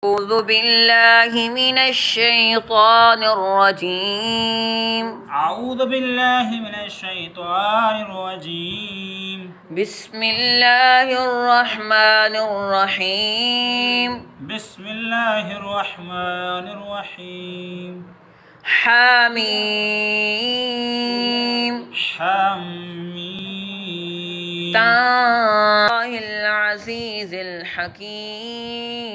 أعوذ بالله من الشيطان الرجيم. أعوذ بالله من الشيطان الرجيم. بسم الله الرحمن الرحيم. بسم الله الرحمن الرحيم. حميم. حميم. الله العزيز الحكيم.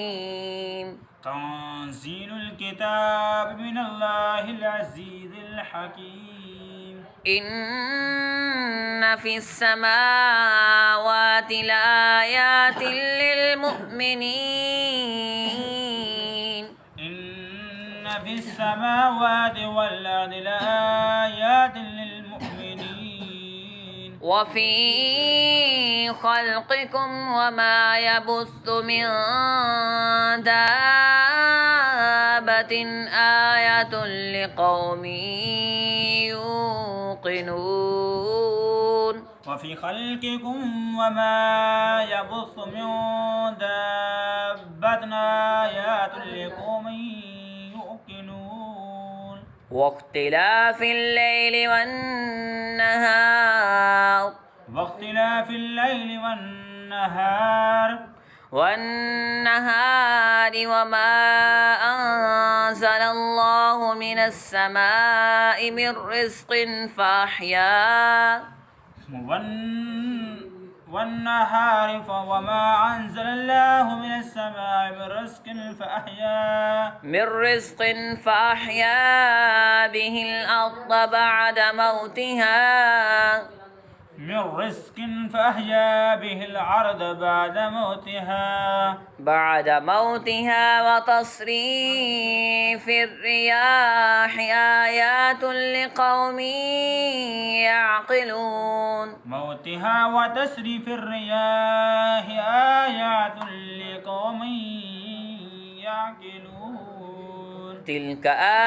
تنزيل الكتاب من الله العزيز الحكيم. إن في السماوات لآيات للمؤمنين. إن في السماوات والأرض لآيات للمؤمنين. وفي خلقكم وما يبث من دابة آية لقوم يوقنون. وفي خلقكم وما يبث من دابة آيات لقوم يوقنون. واختلاف الليل والنهار واختلاف الليل والنهار وما أنزل الله من السماء من رزق والنهار وما أنزل الله من السماء من رزق فأحيا به الأرض بعد موتها وتصريف الرياح آيات لقوم يعقلون. تلك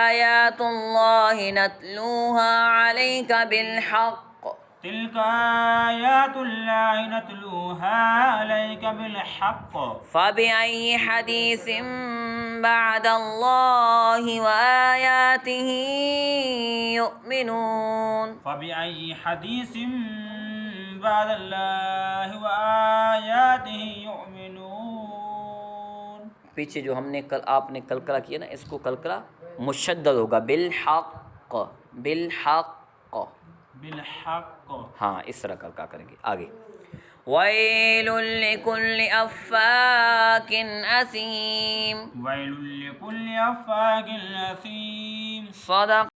آيات الله نتلوها عليك بالحق. فبأي حديث بعد الله وآياته يؤمنون. पीछे जो आपने कलकला किया ना, इसको कलकला मुशद्दद होगा, बिलहक़ बिलहक़। हाँ, इस तरह कलका करेंगे। आगे वैलुल लिकुल्लि अफ़्फ़ाकिन असीम। सदक़